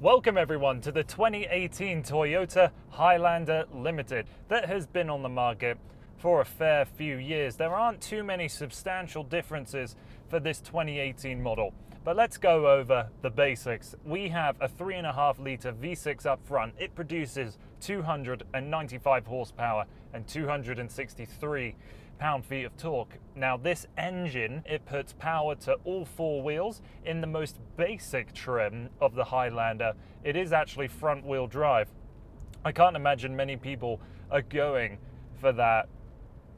Welcome everyone to the 2018 Toyota Highlander Limited that has been on the market for a fair few years. There aren't too many substantial differences for this 2018 model, but let's go over the basics. We have a 3.5 litre V6 up front. It produces 295 horsepower and 263 pound-feet of torque. Now this engine, it puts power to all four wheels. In the most basic trim of the Highlander, it is actually front-wheel drive. I can't imagine many people are going for that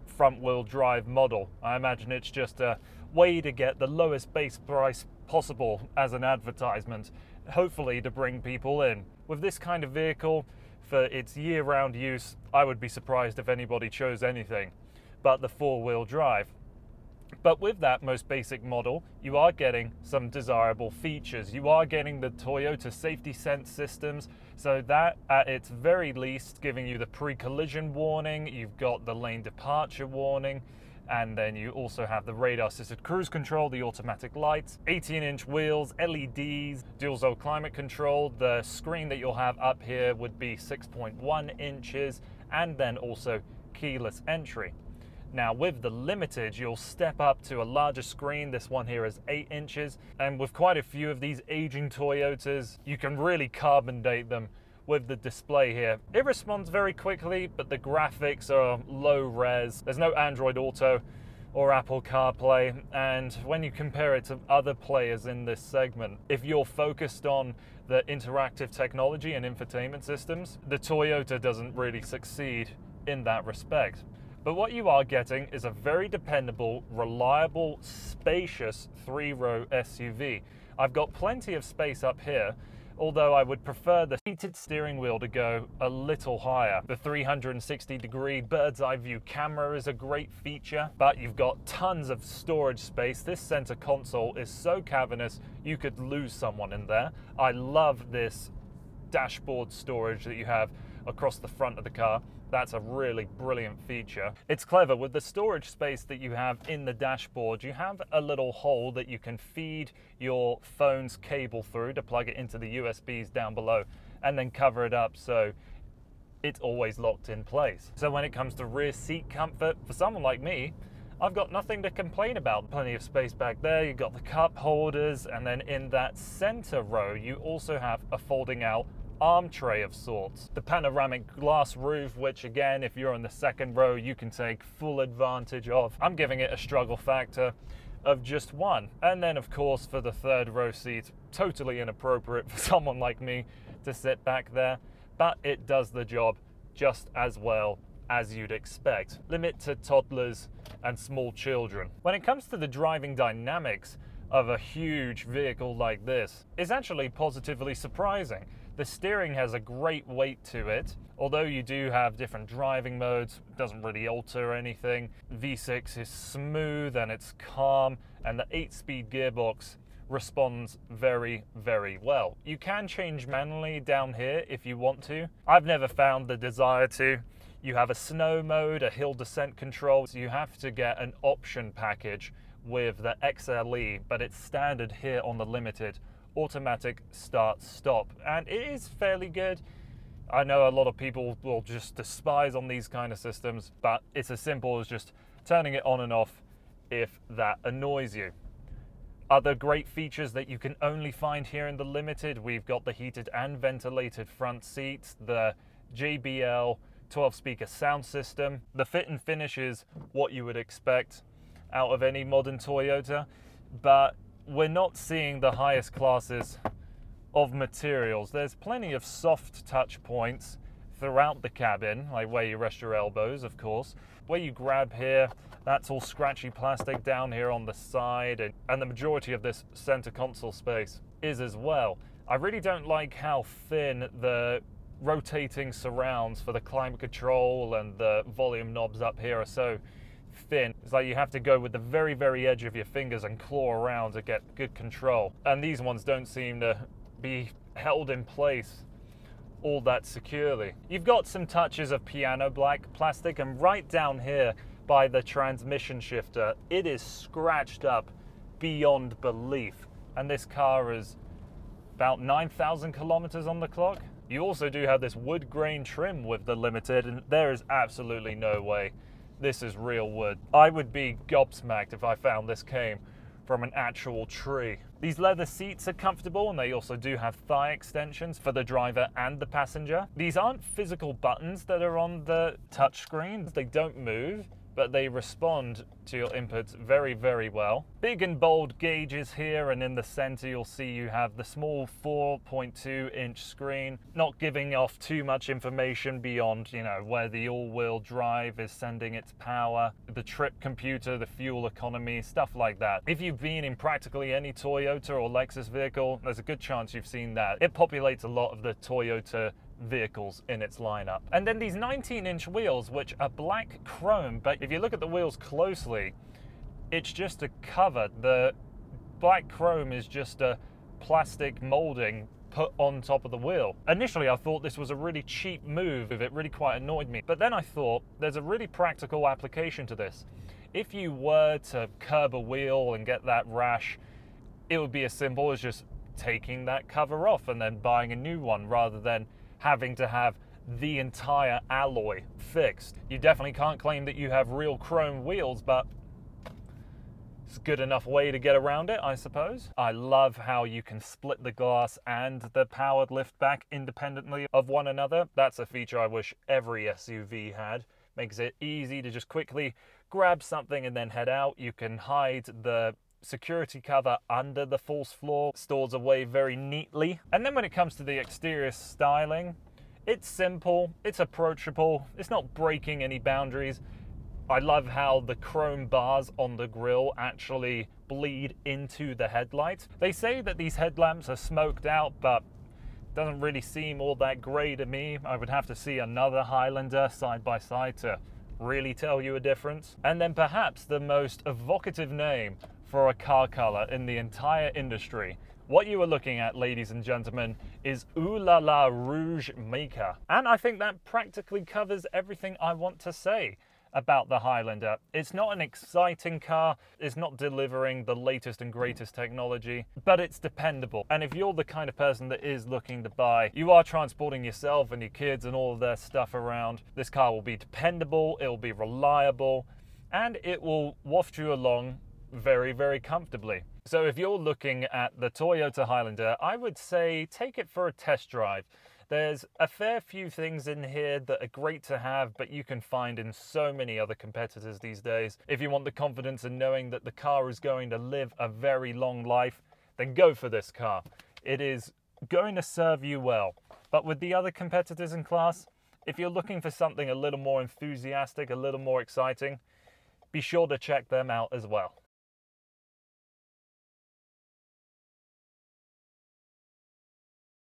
front-wheel drive model. I imagine it's just a way to get the lowest base price possible as an advertisement, hopefully to bring people in. With this kind of vehicle, for its year-round use, I would be surprised if anybody chose anything but the four-wheel drive. But with that most basic model, you are getting some desirable features. You are getting the Toyota safety sense systems, so that at its very least giving you the pre-collision warning, you've got the lane departure warning, and then you also have the radar assisted cruise control, the automatic lights, 18-inch wheels, LEDs, dual zone climate control. The screen that you'll have up here would be 6.1 inches, and then also keyless entry. Now with the Limited, you'll step up to a larger screen. This one here is 8 inches. And with quite a few of these aging Toyotas, you can really carbon date them with the display here. It responds very quickly, but the graphics are low res. There's no Android Auto or Apple CarPlay. And when you compare it to other players in this segment, if you're focused on the interactive technology and infotainment systems, the Toyota doesn't really succeed in that respect. But what you are getting is a very dependable, reliable, spacious 3-row SUV. I've got plenty of space up here, although I would prefer the heated steering wheel to go a little higher. The 360-degree bird's eye view camera is a great feature, but you've got tons of storage space. This center console is so cavernous, you could lose someone in there. I love this dashboard storage that you have across the front of the car. That's a really brilliant feature. It's clever. With the storage space that you have in the dashboard, you have a little hole that you can feed your phone's cable through to plug it into the USBs down below, and then cover it up so it's always locked in place. So when it comes to rear seat comfort, for someone like me, I've got nothing to complain about. Plenty of space back there. You've got the cup holders, and then in that center row, you also have a folding out arm tray of sorts. The panoramic glass roof, which again, if you're in the second row, you can take full advantage of. I'm giving it a struggle factor of just 1. And then of course for the third row seat, totally inappropriate for someone like me to sit back there, but it does the job just as well as you'd expect. Limit to toddlers and small children. When it comes to the driving dynamics of a huge vehicle like this, it's actually positively surprising. The steering has a great weight to it. Although you do have different driving modes, it doesn't really alter anything. V6 is smooth and it's calm, and the 8-speed gearbox responds very, very well. You can change manually down here if you want to. I've never found the desire to. You have a snow mode, a hill descent control, so you have to get an option package with the XLE, but it's standard here on the Limited. Automatic start stop, and it is fairly good. I know a lot of people will just despise on these kind of systems, but it's as simple as just turning it on and off if that annoys you. Other great features that you can only find here in the Limited, we've got the heated and ventilated front seats, the JBL 12-speaker sound system. The fit and finish is what you would expect out of any modern Toyota, but we're not seeing the highest classes of materials. There's plenty of soft touch points throughout the cabin, like where you rest your elbows, of course. Where you grab here, that's all scratchy plastic down here on the side, and the majority of this center console space is as well. I really don't like how thin the rotating surrounds for the climate control and the volume knobs up here are so thin. It's like you have to go with the very, very edge of your fingers and claw around to get good control. And these ones don't seem to be held in place all that securely. You've got some touches of piano black plastic, and right down here by the transmission shifter, it is scratched up beyond belief. And this car is about 9,000 kilometers on the clock. You also do have this wood grain trim with the Limited, and there is absolutely no way this is real wood. I would be gobsmacked if I found this came from an actual tree. These leather seats are comfortable, and they also do have thigh extensions for the driver and the passenger. These aren't physical buttons that are on the touchscreen. They don't move, but they respond to your inputs very, very well. Big and bold gauges here, and in the center you'll see you have the small 4.2-inch screen, not giving off too much information beyond, you know, where the all-wheel drive is sending its power, the trip computer, the fuel economy, stuff like that. If you've been in practically any Toyota or Lexus vehicle, there's a good chance you've seen that. It populates a lot of the Toyota vehicles in its lineup. And then these 19-inch wheels, which are black chrome, but if you look at the wheels closely, it's just a cover. The black chrome is just a plastic molding put on top of the wheel. Initially, I thought this was a really cheap move. It really quite annoyed me. But then I thought there's a really practical application to this. If you were to curb a wheel and get that rash, it would be as simple as just taking that cover off and then buying a new one, rather than having to have the entire alloy fixed. You definitely can't claim that you have real chrome wheels, but it's a good enough way to get around it, I suppose. I love how you can split the glass and the powered lift back independently of one another. That's a feature I wish every SUV had. Makes it easy to just quickly grab something and then head out. You can hide the security cover under the false floor, stores away very neatly. And then when it comes to the exterior styling, it's simple, it's approachable, it's not breaking any boundaries. I love how the chrome bars on the grille actually bleed into the headlights. They say that these headlamps are smoked out, but it doesn't really seem all that grey to me. I would have to see another Highlander side by side to really tell you a difference. And then perhaps the most evocative name for a car color in the entire industry. What you are looking at, ladies and gentlemen, is Ooh La La Rouge Maker. And I think that practically covers everything I want to say about the Highlander. It's not an exciting car, it's not delivering the latest and greatest technology, but it's dependable. And if you're the kind of person that is looking to buy, you are transporting yourself and your kids and all of their stuff around, this car will be dependable, it will be reliable, and it will waft you along very, very comfortably. So if you're looking at the Toyota Highlander, I would say take it for a test drive. There's a fair few things in here that are great to have, but you can find in so many other competitors these days. If you want the confidence in knowing that the car is going to live a very long life, then go for this car. It is going to serve you well. But with the other competitors in class, if you're looking for something a little more enthusiastic, a little more exciting, be sure to check them out as well.